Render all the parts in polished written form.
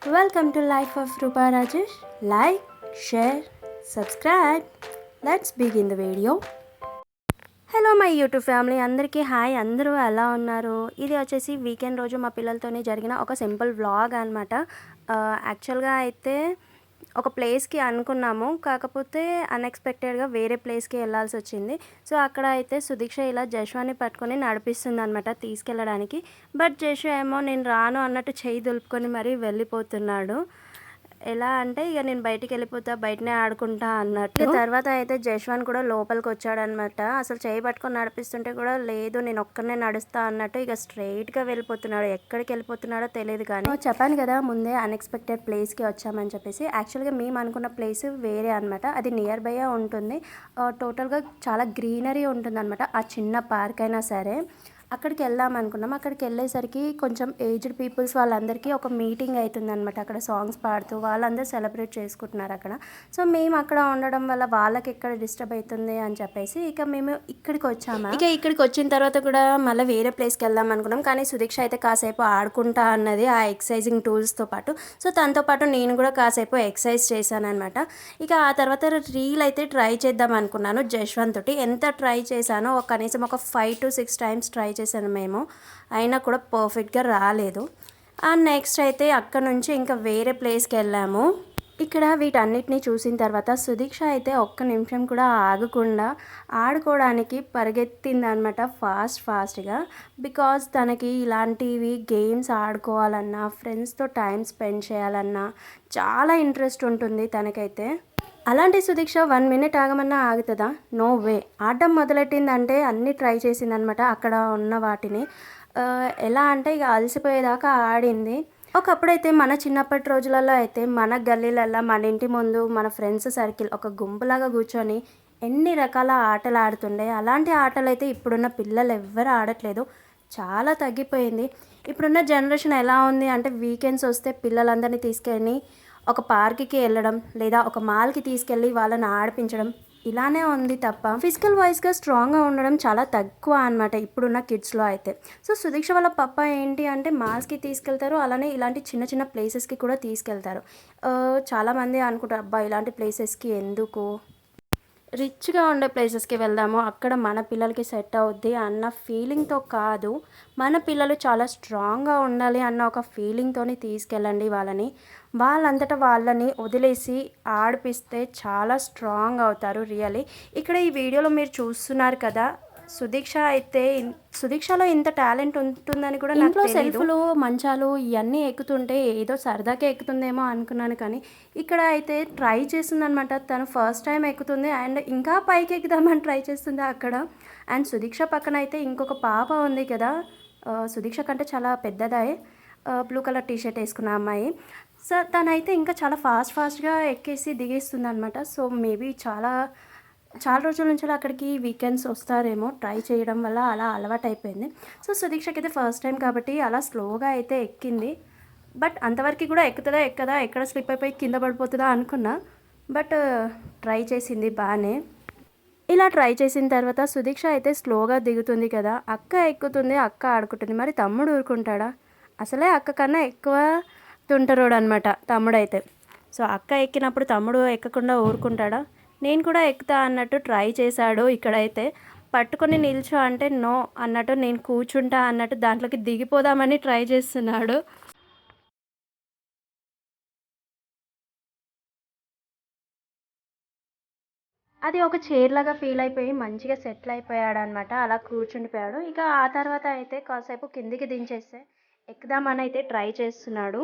Welcome to Life of Rupa Rajesh. Like, share, subscribe. Let's begin the video. Hello my YouTube family అందరికీ hi. అందరూ ఎలా ఉన్నారు? ఇది వచ్చేసి వీకెండ్ రోజు మా పిల్లలతోనే జరిగిన ఒక సింపుల్ వ్లాగ్ అనమాట. యాక్చువల్గా అయితే ఒక ప్లేస్కి అనుకున్నాము, కాకపోతే అన్ఎక్స్పెక్టెడ్గా వేరే ప్లేస్కి వెళ్ళాల్సి వచ్చింది. సో అక్కడ అయితే సుదీక్ష ఇలా జశ్వాన్ని పట్టుకొని నడిపిస్తుంది అనమాట తీసుకెళ్ళడానికి. బట్ జశ్వ ఏమో నేను రాను అన్నట్టు చెయ్యి దులుపుకొని మరీ వెళ్ళిపోతున్నాడు. ఎలా అంటే ఇక నేను బయటికి వెళ్ళిపోతా, బయటనే ఆడుకుంటా అన్నట్టు. తర్వాత అయితే జశ్వాన్ కూడా లోపలికి వచ్చాడనమాట. అసలు చేయి పట్టుకొని నడిపిస్తుంటే కూడా లేదు నేను ఒక్కనే నడుస్తా అన్నట్టు ఇక స్ట్రైట్గా వెళ్ళిపోతున్నాడు. ఎక్కడికి వెళ్ళిపోతున్నాడో తెలియదు. కానీ చెప్పాను కదా ముందే అన్ఎక్స్పెక్టెడ్ ప్లేస్కి వచ్చామని చెప్పేసి. యాక్చువల్గా మేము అనుకున్న ప్లేస్ వేరే అనమాట. అది నియర్ బై ఉంటుంది. టోటల్గా చాలా గ్రీనరీ ఉంటుంది అనమాట. ఆ చిన్న పార్క్ అయినా సరే అక్కడికి వెళ్దాం అనుకున్నాం. అక్కడికి వెళ్ళేసరికి కొంచెం ఏజ్డ్ పీపుల్స్ వాళ్ళందరికీ ఒక మీటింగ్ అవుతుంది అనమాట. అక్కడ సాంగ్స్ పాడుతూ వాళ్ళందరూ సెలబ్రేట్ చేసుకుంటున్నారు అక్కడ. సో మేము అక్కడ ఉండడం వల్ల వాళ్ళకి ఎక్కడ డిస్టర్బ్ అవుతుంది అని చెప్పేసి ఇక మేము ఇక్కడికి వచ్చాము. ఇక ఇక్కడికి వచ్చిన తర్వాత కూడా మళ్ళీ వేరే ప్లేస్కి వెళ్దాం అనుకున్నాం. కానీ సుదీక్ష అయితే కాసేపు ఆడుకుంటా అన్నది ఆ ఎక్సర్సైజింగ్ టూల్స్తో పాటు. సో తనతో పాటు నేను కూడా కాసేపు ఎక్సర్సైజ్ చేశాను అనమాట. ఇక ఆ తర్వాత రీల్ అయితే ట్రై చేద్దాం అనుకున్నాను జశ్వంత్ తోటి. ఎంత ట్రై చేశానో కనీసం ఒక 5 to 6 times ట్రై చేశాను మేము, అయినా కూడా పర్ఫెక్ట్గా రాలేదు. నెక్స్ట్ అయితే అక్కడ నుంచి ఇంకా వేరే ప్లేస్కి వెళ్ళాము. ఇక్కడ వీటన్నిటిని చూసిన తర్వాత సుదీక్ష అయితే ఒక్క నిమిషం కూడా ఆగకుండా ఆడుకోవడానికి పరిగెత్తింది అనమాట ఫాస్ట్గా. బికాజ్ తనకి ఇలాంటివి గేమ్స్ ఆడుకోవాలన్నా ఫ్రెండ్స్తో టైం స్పెండ్ చేయాలన్నా చాలా ఇంట్రెస్ట్ ఉంటుంది తనకైతే. అలాంటి సుదీక్ష 1 minute ఆగమన్నా ఆగుతుందా? No way. ఆడడం మొదలెట్టిందంటే అన్నీ ట్రై చేసిందనమాట అక్కడ ఉన్న వాటిని. ఎలా అంటే ఇక అలసిపోయేదాకా ఆడింది. ఒకప్పుడైతే మన చిన్నప్పటి రోజులలో అయితే మన గల్లీలల్లో మన ఇంటి ముందు మన ఫ్రెండ్స్ సర్కిల్ ఒక గుంపులాగా కూర్చొని ఎన్ని రకాల ఆటలు ఆడుతుండే. అలాంటి ఆటలు అయితే ఇప్పుడున్న పిల్లలు ఎవ్వరు ఆడట్లేదు, చాలా తగ్గిపోయింది. ఇప్పుడున్న జనరేషన్ ఎలా ఉంది అంటే వీకెండ్స్ వస్తే పిల్లలందరినీ తీసుకెళ్ళి ఒక పార్క్కి వెళ్ళడం లేదా ఒక మాల్కి తీసుకెళ్ళి వాళ్ళని ఆడిపించడం ఇలానే ఉంది తప్ప ఫిజికల్ వైజ్గా స్ట్రాంగ్గా ఉండడం చాలా తక్కువ అనమాట ఇప్పుడున్న కిడ్స్లో అయితే. సో సుదీక్ష వాళ్ళ పప్ప ఏంటి అంటే మాల్స్కి తీసుకెళ్తారు, అలానే ఇలాంటి చిన్న చిన్న ప్లేసెస్కి కూడా తీసుకెళ్తారు. చాలామంది అనుకుంటారు అబ్బా ఇలాంటి ప్లేసెస్కి ఎందుకు, రిచ్గా ఉండే ప్లేసెస్కి వెళ్దాము అక్కడ మన పిల్లలకి సెట్ అవుద్ది అన్న ఫీలింగ్తో కాదు, మన పిల్లలు చాలా స్ట్రాంగ్గా ఉండాలి అన్న ఒక ఫీలింగ్తో తీసుకెళ్ళండి వాళ్ళని. వాళ్ళంతటా వాళ్ళని వదిలేసి ఆడిపిస్తే చాలా స్ట్రాంగ్ అవుతారు రియలీ. ఇక్కడ ఈ వీడియోలో మీరు చూస్తున్నారు కదా, సుదీక్షలో ఇంత టాలెంట్ ఉంటుందని కూడా ఇంట్లో సెల్ఫ్లు మంచాలు ఇవన్నీ ఎక్కుతుంటే ఏదో సరదాకే ఎక్కుతుందేమో అనుకున్నాను. కానీ ఇక్కడ అయితే ట్రై చేస్తుందనమాట. తను ఫస్ట్ టైం ఎక్కుతుంది అండ్ ఇంకా పైకి ఎక్కుదామని ట్రై చేస్తుంది అక్కడ. అండ్ సుదీక్ష పక్కన అయితే ఇంకొక పాప ఉంది కదా, సుదీక్ష కంటే చాలా పెద్దదే, బ్లూ కలర్ టీషర్ట్ వేసుకున్న అమ్మాయి. సో తనైతే ఇంకా చాలా ఫాస్ట్గా ఎక్కేసి దిగేస్తుంది అనమాట. సో మేబీ చాలా రోజుల నుంచి అక్కడికి వీకెండ్స్ వస్తారేమో, ట్రై చేయడం వల్ల అలా అలవాటు అయిపోయింది. సో సుదీక్షకి అయితే ఫస్ట్ టైం కాబట్టి అలా స్లోగా అయితే ఎక్కింది. బట్ అంతవరకు కూడా ఎక్కుతుందా ఎక్కదా, ఎక్కడ స్లిప్ అయిపోయి కింద పడిపోతుందా అనుకున్నా. బట్ ట్రై చేసింది బాగానే. ఇలా ట్రై చేసిన తర్వాత సుదీక్ష అయితే స్లోగా దిగుతుంది కదా, అక్క ఎక్కుతుంది, అక్క ఆడుకుంటుంది. మరి తమ్ముడు ఊరుకుంటాడా? అసలే అక్క కన్నా ఎక్కువ తుంటరోడు అనమాట తమ్ముడైతే. సో అక్క ఎక్కినప్పుడు తమ్ముడు ఎక్కకుండా ఊరుకుంటాడా? నేను కూడా ఎక్కుతా అన్నట్టు ట్రై చేశాడు. ఇక్కడైతే పట్టుకొని నిల్చో అంటే నో అన్నట్టు, నేను కూర్చుంటా అన్నట్టు దాంట్లోకి దిగిపోదామని ట్రై చేస్తున్నాడు. అది ఒక చైర్ లాగా ఫీల్ అయిపోయి మంచిగా సెటిల్ అయిపోయాడు అనమాట. అలా కూర్చుండిపోయాడు. ఇక ఆ తర్వాత అయితే కాసేపు కిందికి దించేస్తే ఎక్కుదామని అయితే ట్రై చేస్తున్నాడు.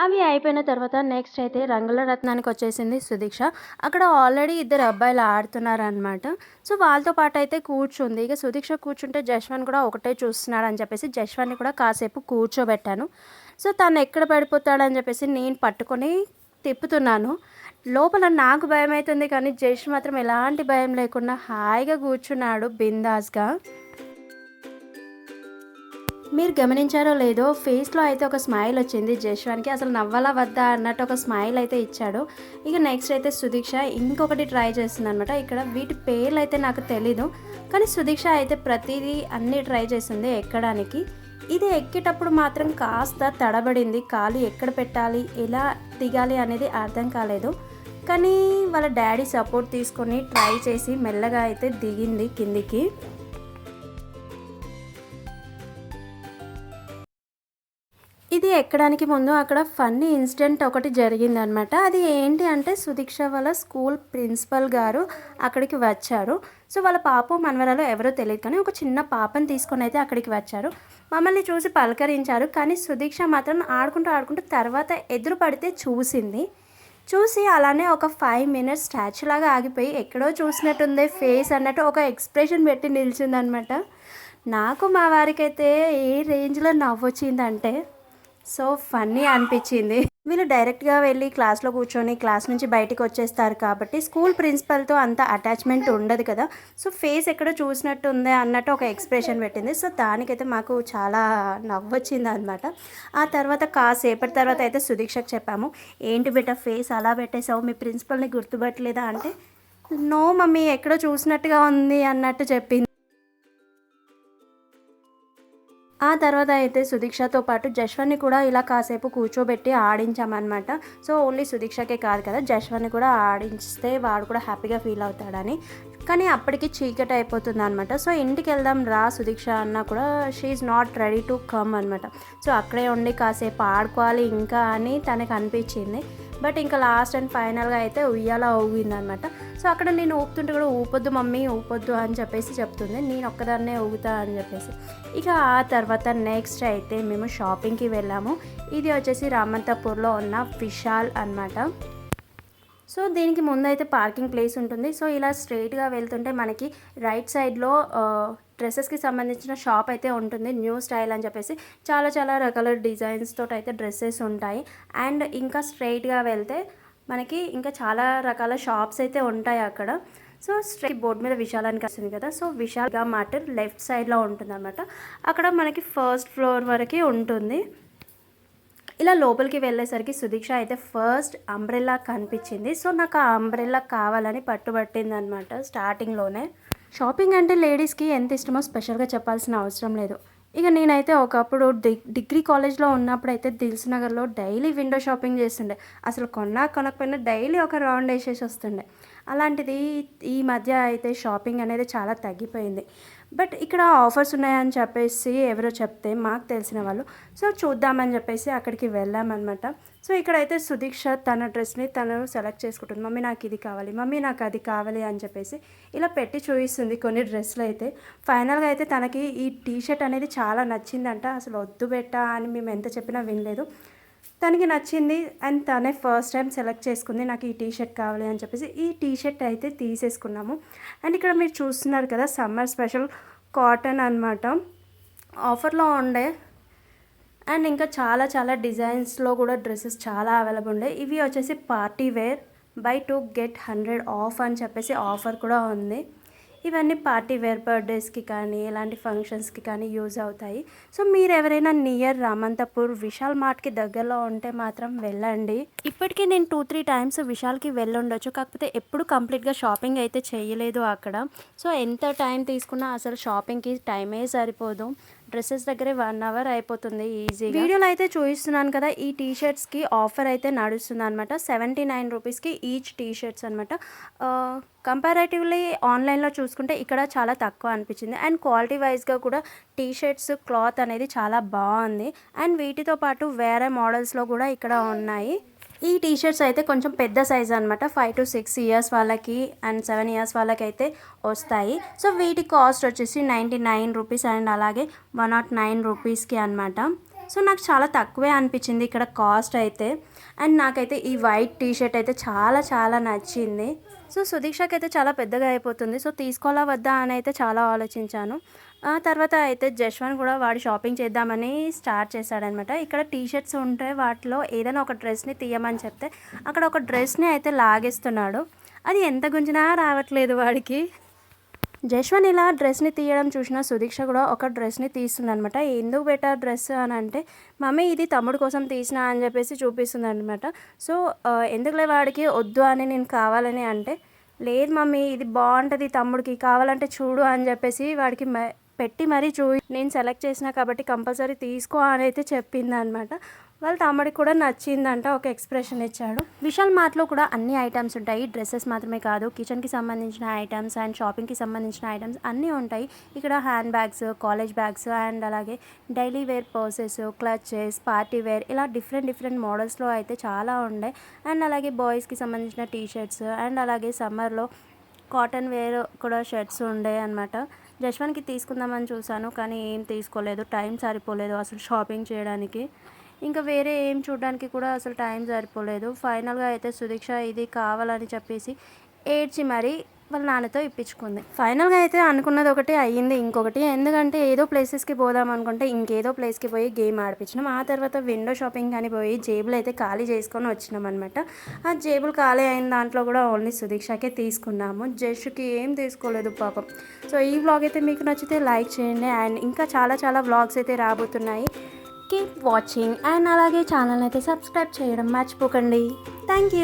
అవి అయిపోయిన తర్వాత నెక్స్ట్ అయితే రంగుల రత్నానికి వచ్చేసింది సుదీక్ష. అక్కడ ఆల్రెడీ 2 అబ్బాయిలు ఆడుతున్నారనమాట. సో వాళ్ళతో పాటు అయితే కూర్చుంది. ఇక సుదీక్ష కూర్చుంటే జశ్వన్ కూడా ఒకటే చూస్తున్నాడు అని చెప్పేసి జశ్వన్ని కూడా కాసేపు కూర్చోబెట్టాను. సో తను ఎక్కడ పడిపోతాడని చెప్పేసి నేను పట్టుకొని తిప్పుతున్నాను. లోపల నాకు భయం అవుతుంది, కానీ జష్ మాత్రం ఎలాంటి భయం లేకుండా హాయిగా కూర్చున్నాడు బిందాస్గా. మీరు గమనించారో లేదో ఫేస్లో అయితే ఒక స్మైల్ వచ్చింది జశ్వాన్కి. అసలు నవ్వాలా వద్దా అన్నట్టు ఒక స్మైల్ అయితే ఇచ్చాడు. ఇక నెక్స్ట్ అయితే సుదీక్ష ఇంకొకటి ట్రై చేస్తుంది అనమాట. ఇక్కడ వీటి పేర్లు అయితే నాకు తెలీదు, కానీ సుదీక్ష అయితే ప్రతిదీ అన్నీ ట్రై చేసింది ఎక్కడానికి. ఇది ఎక్కేటప్పుడు మాత్రం కాస్త తడబడింది. కాలు ఎక్కడ పెట్టాలి, ఎలా దిగాలి అనేది అర్థం కాలేదు. కానీ వాళ్ళ డాడీ సపోర్ట్ తీసుకొని ట్రై చేసి మెల్లగా అయితే దిగింది కిందికి. ఇది ఎక్కడానికి ముందు అక్కడ ఫన్నీ ఇన్సిడెంట్ ఒకటి జరిగిందనమాట. అది ఏంటి అంటే సుదీక్ష వాళ్ళ స్కూల్ ప్రిన్సిపల్ గారు అక్కడికి వచ్చారు. సో వాళ్ళ పాప మనవరాలు ఎవరో తెలియదు, కానీ ఒక చిన్న పాపని తీసుకొని అయితే అక్కడికి వచ్చారు. మమ్మల్ని చూసి పలకరించారు, కానీ సుదీక్ష మాత్రం ఆడుకుంటూ తర్వాత ఎదురు పడితే చూసి అలానే ఒక 5 మినిట్స్ స్టాచ్యూ లాగా ఆగిపోయి ఎక్కడో చూసినట్టుంది ఫేస్ అన్నట్టు ఒక ఎక్స్ప్రెషన్ పెట్టి నిలిచిందనమాట. నాకు మా వారికైతే ఏ రేంజ్లో నవ్వొచ్చిందంటే సో ఫన్నీ అనిపించింది. వీళ్ళు డైరెక్ట్గా వెళ్ళి క్లాస్లో కూర్చొని క్లాస్ నుంచి బయటికి వచ్చేస్తారు కాబట్టి స్కూల్ ప్రిన్సిపల్తో అంత అటాచ్మెంట్ ఉండదు కదా. సో ఫేస్ ఎక్కడో చూసినట్టు ఉంది అన్నట్టు ఒక ఎక్స్ప్రెషన్ పెట్టింది. సో దానికైతే మాకు చాలా నవ్వొచ్చింది అనమాట. ఆ తర్వాత కాసేపటి తర్వాత అయితే సుదీక్షకు చెప్పాము, ఏంటి బిడ్డ ఫేస్ అలా పెట్టేసావు, మీ ప్రిన్సిపల్ని గుర్తుపట్టలేదా అంటే, నో మమ్మీ ఎక్కడో చూసినట్టుగా ఉంది అన్నట్టు చెప్పింది. ఆ తర్వాత అయితే సుదీక్షతో పాటు జశ్వన్ని కూడా ఇలా కాసేపు కూర్చోబెట్టి ఆడించామన్నమాట. సో ఓన్లీ సుదీక్షకే కాదు కదా, జశ్వన్ని కూడా ఆడించితే వాడు కూడా హ్యాపీగా ఫీల్ అవుతాడని. కానీ అప్పటికి చీకటి అయిపోతుంది అనమాట. సో ఇంటికి వెళ్దాం రా సుదీక్ష అన్నా కూడా she not ready to come అనమాట. సో అక్కడే ఉండి కాసేపు ఆడుకోవాలి ఇంకా అని తనకు అనిపించింది. బట్ ఇంకా లాస్ట్ అండ్ ఫైనల్గా అయితే ఉయ్యాల ఊగిందనమాట. సో అక్కడ నేను ఊపుతుంటే కూడా ఊపొద్దు మమ్మీ ఊపొద్దు అని చెప్పేసి చెప్తుంది, నేను ఒక్కదాన్నే ఊగుతా అని చెప్పేసి. ఇక ఆ తర్వాత నెక్స్ట్ అయితే మేము షాపింగ్కి వెళ్ళాము. ఇది వచ్చేసి రామంతపూర్లో ఉన్న విశాల్ అనమాట. సో దీనికి ముందు అయితే పార్కింగ్ ప్లేస్ ఉంటుంది. సో ఇలా స్ట్రైట్గా వెళ్తుంటే మనకి రైట్ సైడ్లో డ్రెస్సెస్కి సంబంధించిన షాప్ అయితే ఉంటుంది, న్యూ స్టైల్ అని చెప్పేసి. చాలా రకాల డిజైన్స్ తోటి అయితే డ్రెస్సెస్ ఉంటాయి. అండ్ ఇంకా స్ట్రైట్గా వెళ్తే మనకి ఇంకా చాలా రకాల షాప్స్ అయితే ఉంటాయి అక్కడ. సో స్ట్రైట్ బోర్డు మీద విశాల్ అని వస్తుంది కదా. సో విశాల్గా మాట లెఫ్ట్ సైడ్లో ఉంటుంది అనమాట. అక్కడ మనకి ఫస్ట్ ఫ్లోర్ వరకు ఉంటుంది. ఇలా లోపలికి వెళ్ళేసరికి సుదీక్ష అయితే ఫస్ట్ అంబ్రెల్లా కనిపించింది. సో నాకు ఆ అంబ్రెల్లా కావాలని పట్టుబట్టింది అనమాట స్టార్టింగ్లోనే. షాపింగ్ అంటే లేడీస్కి ఎంత ఇష్టమో స్పెషల్గా చెప్పాల్సిన అవసరం లేదు. ఇక నేనైతే ఒకప్పుడు డిగ్రీ కాలేజ్లో ఉన్నప్పుడు అయితే దిల్స్ నగర్లో డైలీ విండో షాపింగ్ చేస్తుండే. అసలు కొనకపోయినా డైలీ ఒక రౌండ్ వేసేసి వస్తుండే. అలాంటిది ఈ మధ్య అయితే షాపింగ్ అనేది చాలా తగ్గిపోయింది. బట్ ఇక్కడ ఆఫర్స్ ఉన్నాయని చెప్పేసి ఎవరో చెప్తే మాకు తెలిసిన వాళ్ళు, సో చూద్దామని చెప్పేసి అక్కడికి వెళ్ళామన్నమాట. సో ఇక్కడైతే సుదీక్ష తన డ్రెస్ని తను సెలెక్ట్ చేసుకుంటుంది. మమ్మీ నాకు ఇది కావాలి, మమ్మీ నాకు అది కావాలి అని చెప్పేసి ఇలా పెట్టి చూపిస్తుంది కొన్ని డ్రెస్సులు అయితే. ఫైనల్గా అయితే తనకి ఈ టీషర్ట్ అనేది చాలా నచ్చిందంట. అసలు వద్దు బెట్ట అని మేము ఎంత చెప్పినా వినలేదు. తనకి నచ్చింది అండ్ తనే ఫస్ట్ టైం సెలెక్ట్ చేసుకుంది, నాకు ఈ టీషర్ట్ కావాలి అని చెప్పేసి. ఈ టీషర్ట్ అయితే తీసేసుకున్నాము. అండ్ ఇక్కడ మీరు చూస్తున్నారు కదా సమ్మర్ స్పెషల్ కాటన్ అనమాట, ఆఫర్లో ఉండే. అండ్ ఇంకా చాలా డిజైన్స్లో కూడా డ్రెస్సెస్ చాలా అవైలబుల్ ఉండే. ఇవి వచ్చేసి party wear, buy 2 get 100 off అని చెప్పేసి ఆఫర్ కూడా ఉంది. ఇవన్నీ పార్టీ వేర్, బర్త్డేస్కి కానీ ఇలాంటి ఫంక్షన్స్కి కానీ యూజ్ అవుతాయి. సో మీరు ఎవరైనా నియర్ రామంతపూర్ విశాల్ మార్ట్కి దగ్గరలో ఉంటే మాత్రం వెళ్ళండి. ఇప్పటికీ నేను 2-3 టైమ్స్ విశాల్కి వెళ్ళుండొచ్చు, కాకపోతే ఎప్పుడు కంప్లీట్గా షాపింగ్ అయితే చేయలేదు అక్కడ. సో ఎంత టైం తీసుకున్నా అసలు షాపింగ్కి టైమే సరిపోదు. డ్రెస్సెస్ దగ్గరే 1 అవర్ అయిపోతుంది ఈజీగా. వీడియోలో అయితే చూపిస్తున్నాను కదా, ఈ టీషర్ట్స్కి ఆఫర్ అయితే నడుస్తుంది అనమాట. 79 రూపీస్కి ఈచ్ టీషర్ట్స్ అనమాట. కంపారేటివ్లీ ఆన్లైన్లో చూసుకుంటే ఇక్కడ చాలా తక్కువ అనిపించింది. అండ్ క్వాలిటీ వైజ్గా కూడా టీషర్ట్స్ క్లాత్ అనేది చాలా బాగుంది. అండ్ వీటితో పాటు వేరే మోడల్స్లో కూడా ఇక్కడ ఉన్నాయి. ఈ టీషర్ట్స్ అయితే కొంచెం పెద్ద సైజ్ అనమాట, 5 to 6 ఇయర్స్ వాళ్ళకి అండ్ 7 ఇయర్స్ వాళ్ళకి అయితే వస్తాయి. సో వీటి కాస్ట్ వచ్చేసి 99 రూపీస్ అండ్ అలాగే 109 రూపీస్కి అనమాట. సో నాకు చాలా తక్కువే అనిపించింది ఇక్కడ కాస్ట్ అయితే. అండ్ నాకైతే ఈ వైట్ టీషర్ట్ అయితే చాలా నచ్చింది. సో సుదీక్షకి అయితే చాలా పెద్దగా అయిపోతుంది, సో తీసుకోవాలా వద్దా అని అయితే చాలా ఆలోచించాను. ఆ తర్వాత అయితే జశ్వంత్ కూడా వాడు షాపింగ్ చేద్దామని స్టార్ట్ చేశాడనమాట. ఇక్కడ టీషర్ట్స్ ఉంటే వాటిలో ఏదైనా ఒక డ్రెస్ని తీయమని చెప్తే అక్కడ ఒక డ్రెస్ని అయితే లాగేస్తున్నాడు. అది ఎంత గుంజినా రావట్లేదు వాడికి. జశ్వన్ ఇలా డ్రెస్ని తీయడం చూసిన సుదీక్ష కూడా ఒక డ్రెస్ని తీస్తుందనమాట. ఎందుకు బెటర్ డ్రెస్ అని అంటే, మమ్మీ ఇది తమ్ముడు కోసం తీసిన అని చెప్పేసి చూపిస్తుంది అనమాట. సో ఎందుకులే వాడికి వద్దు అని నేను కావాలని అంటే, లేదు మమ్మీ ఇది బాగుంటుంది తమ్ముడికి కావాలంటే చూడు అని చెప్పేసి వాడికి పెట్టి మరీ నేను సెలెక్ట్ చేసిన కాబట్టి కంపల్సరీ తీసుకో అని అయితే చెప్పింది అనమాట. వాళ్ళ తమ్ముడికి కూడా నచ్చిందంట, ఒక ఎక్స్ప్రెషన్ ఇచ్చాడు. విశాల్ మార్ట్లో కూడా అన్ని ఐటమ్స్ ఉంటాయి, డ్రెస్సెస్ మాత్రమే కాదు, కిచెన్కి సంబంధించిన ఐటమ్స్ అండ్ షాపింగ్కి సంబంధించిన ఐటమ్స్ అన్నీ ఉంటాయి. ఇక్కడ hand bags, college bags and అలాగే daily wear purses, clutches, party wear ఇలా డిఫరెంట్ మోడల్స్లో అయితే చాలా ఉన్నాయి. అండ్ అలాగే బాయ్స్కి సంబంధించిన టీ షర్ట్స్ అండ్ అలాగే సమ్మర్లో కాటన్ వేర్ కూడా షర్ట్స్ ఉండే అనమాట. జశ్వన్కి తీసుకుందామని చూశాను కానీ ఏం తీసుకోలేదు, టైం సరిపోలేదు అసలు షాపింగ్ చేయడానికి. ఇంకా వేరే ఏం చూడడానికి కూడా అసలు టైం సరిపోలేదు. ఫైనల్గా అయితే సుదీక్ష ఇది కావాలని చెప్పేసి ఏడ్చి మరీ వాళ్ళ నాన్నతో ఇప్పించుకుంది. ఫైనల్గా అయితే అనుకున్నది ఒకటి అయ్యింది ఇంకొకటి. ఎందుకంటే ఏదో ప్లేసెస్కి పోదాం అనుకుంటే ఇంకేదో ప్లేస్కి పోయి గేమ్ ఆడిపించినాం. ఆ తర్వాత విండో షాపింగ్ అని పోయి జేబులు అయితే ఖాళీ చేసుకొని వచ్చినాం అనమాట. ఆ జేబులు ఖాళీ అయిన దాంట్లో కూడా ఓన్లీ సుదీక్షకే తీసుకున్నాము, జస్ట్కి ఏం తీసుకోలేదు పాపం. సో ఈ వ్లాగ్ అయితే మీకు నచ్చితే లైక్ చేయండి అండ్ ఇంకా చాలా వ్లాగ్స్ అయితే రాబోతున్నాయి. కీప్ వాచింగ్ అండ్ అలాగే ఛానల్ అయితే సబ్స్క్రైబ్ చేయడం మర్చిపోకండి. Thank you.